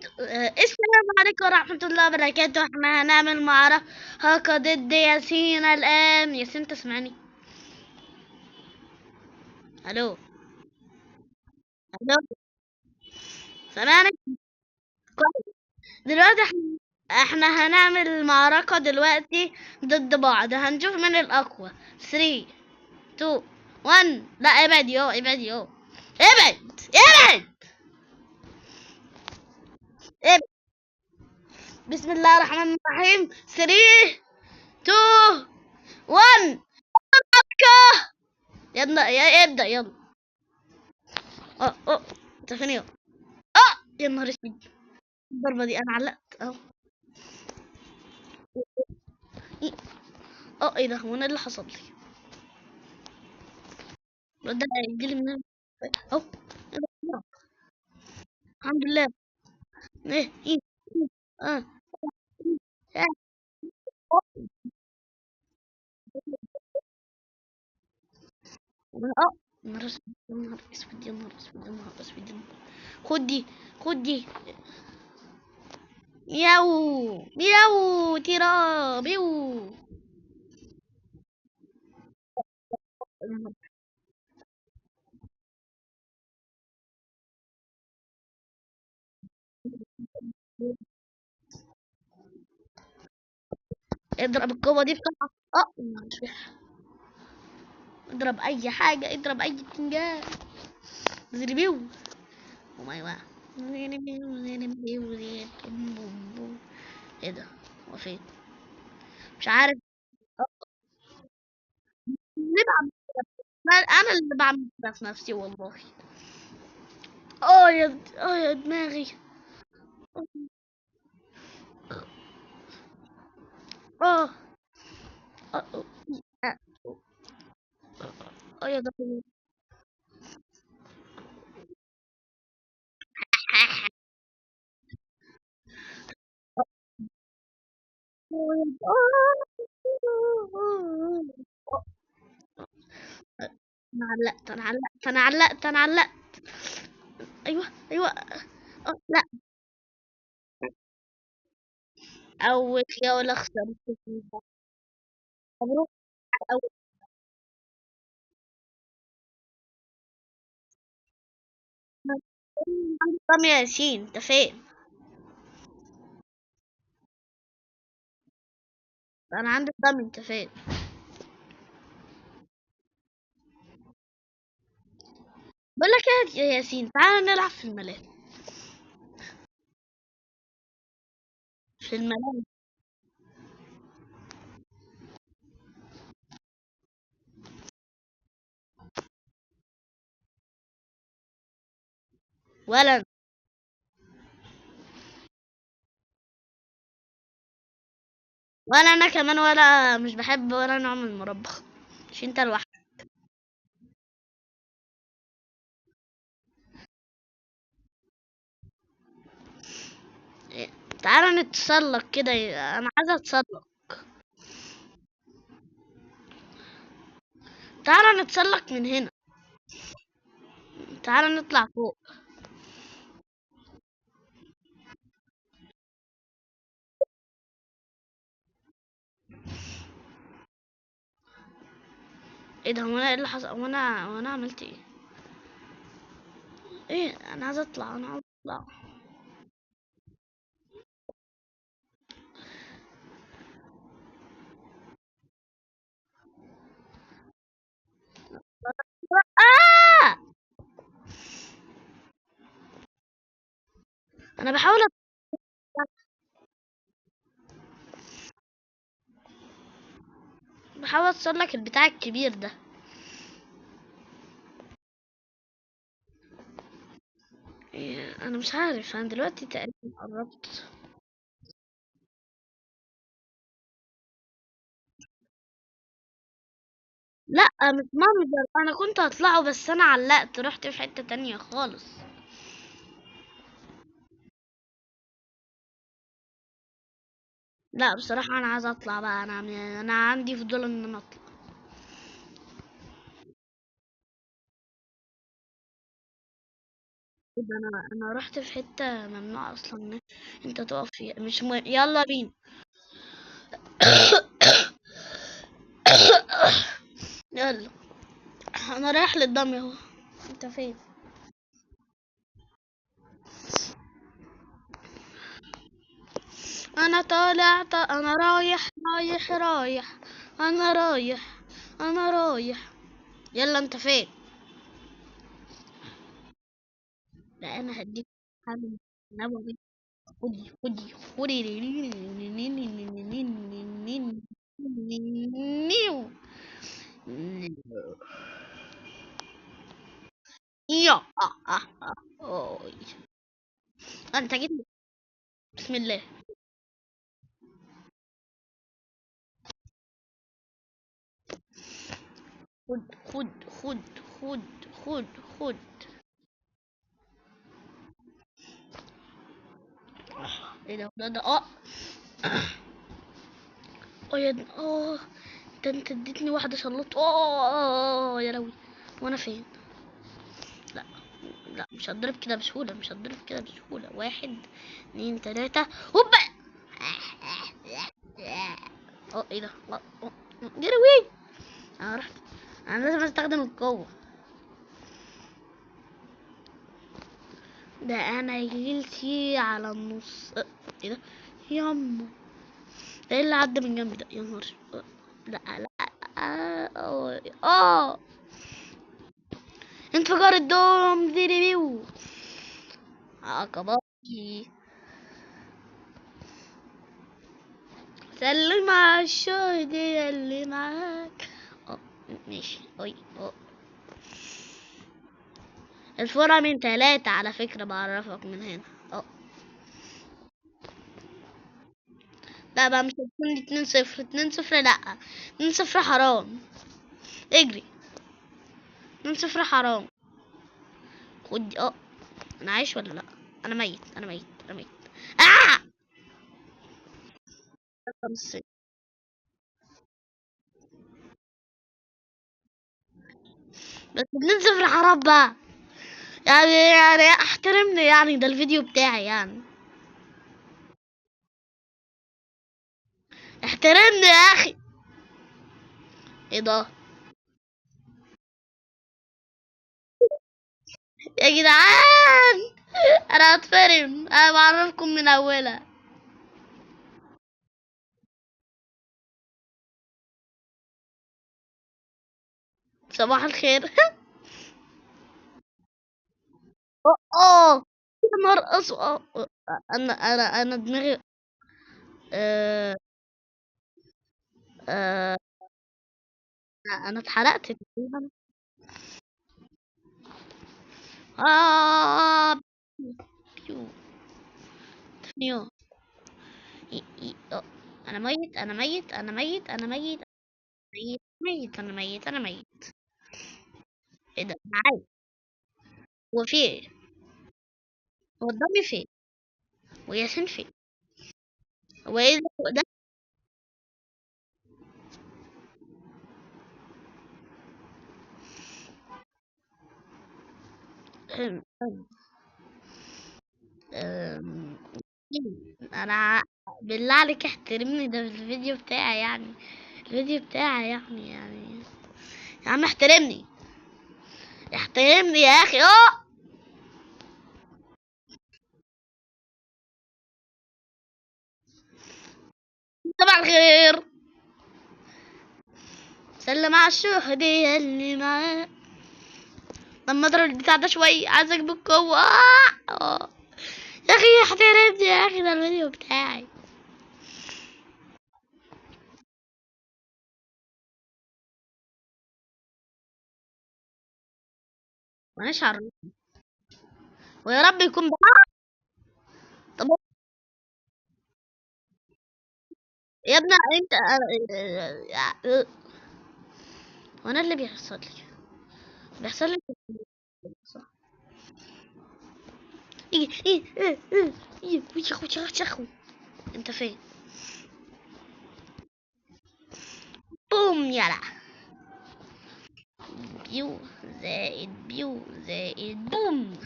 السلام عليكم ورحمة الله وبركاته. احنا هنعمل معركة ضد ياسين الآن. ياسين تسمعني؟ الو. الو، سامعني؟ كويس. دلوقتي احنا هنعمل معركة دلوقتي ضد بعض، هنشوف مين الأقوى. 3 2 1. لا، ابعد يو، ابعد يو، ابعد ابعد ابعد. بسم الله الرحمن الرحيم. 3 2 1. يلا يا ابدأ يلا. اه انت فين يا؟ يا نهار اسود، الضربة دي انا علقت اهو. ايه ده؟ هو انا إيه اللي حصل لي؟ ده هيجيلي من اهو. إيه ده؟ الحمد لله. ايه اه اه يا نهار اسود، يا نهار اسود، يا نهار اسود، يا نهار اسود، يا نهار. خد دي، خد دي. ياو ياو تيرا بيو. اضرب القوة دي بسرعة. يا نهار اسود. اضرب اي حاجة، اضرب اي بتنجان. زربيو. او ماي جاد. ايه ده؟ هو فين؟ مش عارف. ليه بعمل كده؟ انا اللي بعمل كده في نفسي والله. يا دماغي. اه اه اه يا ضهري. انا علقت، انا علقت، انا علقت، انا علقت. ايوه ايوه. لا. اول يا ولا خسرت. مبروك. اول. طم ياسين، انت فين؟ انا عندي طم، انت فين؟ بقول لك يا ياسين، تعال نلعب في الملاهي. في الملاهي. ولا ولا انا كمان، ولا مش بحب ولا نوع من المربى. مش انت لوحدك. إيه، تعالى نتسلق كده. انا عايزه اتسلق. تعالى نتسلق من هنا. تعالى نطلع فوق. ايه ده؟ هو انا ايه اللي حصل؟ وانا عملت ايه؟ انا عايزه اطلع، انا عايزه اطلع. آه! انا بحاول اتسلق البتاع الكبير ده. انا مش عارف، انا دلوقتي تقريبا قربت. لا، مش منظر، انا كنت هطلعه بس انا علقت، رحت في حتة تانية خالص. لا بصراحة انا عايزة اطلع بقى. انا عندي فضول ان انا اطلع. يبقى انا رحت في حتة ممنوع اصلا ان انت تقف فيها، مش يلا بينا. يلا، انا رايح للدم اهو. انت فين؟ انا طالع انا رايح رايح رايح. انا رايح، انا رايح. يلا انت فين؟ لا انا هديك حاجة نبوي. خدي خدي خدي. يا أوي. انت جيت. بسم الله. خد خد خد خد خد خد. ايه ده اه. ده انت اديتني واحدة شلوط. يا لوي. وانا فين؟ لا لا، مش هتضرب كده بسهولة، مش هتضرب كده بسهولة. واحد اتنين تلاتة. هوبا. ايه ده؟ يا لوي. انا رحت. انا لازم استخدم القوة. ده انا جيلتي على النص. ايه ده؟ ياما. ده ايه اللي عدى من جنبي ده؟ يا نهار. لا لا. اه. انفجار الدوم ديري بيو. عقباتي. سلم على الشهد اللي معاك. اه. ماشي. اي الفرع من تلاتة على فكرة، بعرفك من هنا. اه. لا بقى، مش هتكون 2-0. 2-0 لا. 2-0 حرام. اجري. 2-0 حرام. خد انا عايش ولا لا؟ انا ميت انا ميت انا ميت. اه. 5. بس 2-0 حرام بقى. يعني احترمني، يعني ده الفيديو بتاعي يعني. احترمني يا اخي. ايه ده؟ يا جدعان. انا هتفرم، انا بعرفكم من اولها. صباح الخير. اه. يا نهار اسود. انا دماغي. آه آه انا اتحرقت تقريبا. آه بيو. بيو. انا ميت انا ميت انا ميت انا ميت. ميت ميت انا ميت انا ميت. ايه ده؟ انا عايز. هو في ايه؟ هو الدم فين؟ وياسين فين؟ هو ايه ده فوق ده؟ أم- أم- أم. انا بالله عليك احترمني، ده الفيديو بتاعي يعني. الفيديو بتاعي يعني. يا عم احترمني. احترمني يا اخي. صباح الخير. سلم على الشهداء اللي معاه. لما اضرب البتاع ده شوية، عايزك بالقوة. يا اخي احترمني يا اخي، ده الفيديو بتاعي. مانيش عارف. ويا رب يكون بقى. طب يا ابني انت وانا اللي بيحصل لي. بيحصل لي. يجي يجي وشخ وشخ شخ. انت فين؟ بوم يلا. بيو زائد بيو زائد بوم.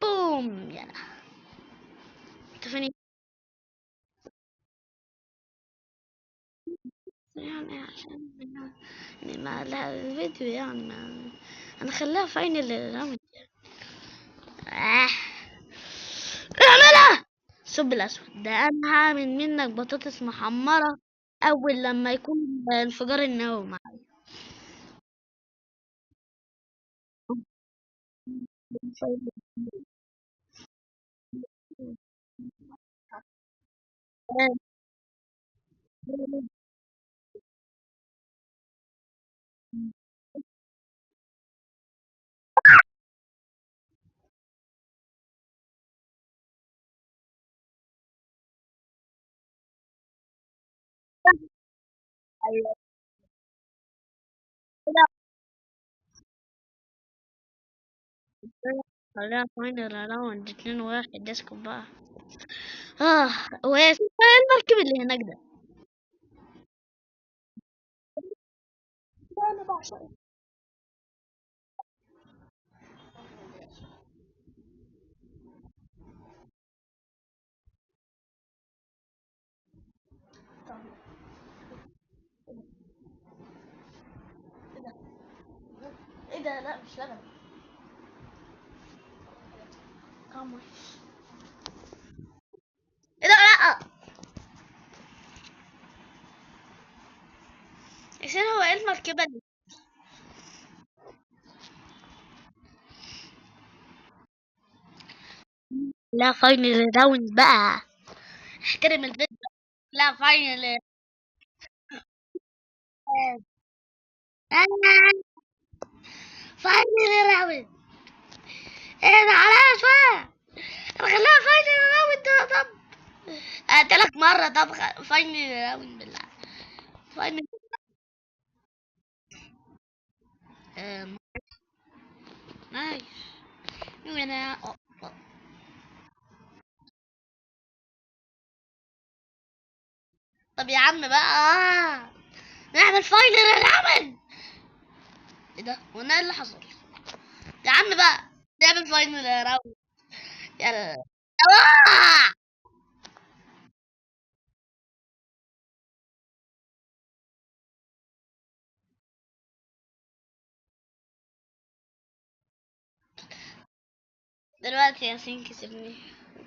بوم يلا. تفني يعني عشان يعني ما لها الفيديو يعني ما انا خلاها فاينل راوند. آه. اعملها الثقب الاسود ده، انا هعمل منك بطاطس محمرة اول لما يكون انفجار النووي معايا. ايوه كده. خليها فاينل راوند 2-1 اسكت بقى. اه وهي اسمها إيه المركب اللي هناك ده؟ انا بعشقه. ايه ده؟ لا مش لبن. قمر. ايه ده؟ لا عشان هو ايه المركبة دي؟ لا فاينل راوند بقى. احترم الفيديو. لا فاينل. فاينل راوند. ايه ده عليا شوية. انا خليها فاينل راوند. طب قلت مرة. طب فاينل راوند بالله. فاينل. آم، نايس. انا طب يا عم بقى نعمل فاينل راوند. ايه ده؟ وانا ايه اللي حصل؟ يا عم بقى نعمل فاينل راوند. يلا. آه! دلوقتي ياسين كسبني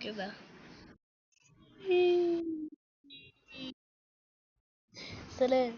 كده. سلام.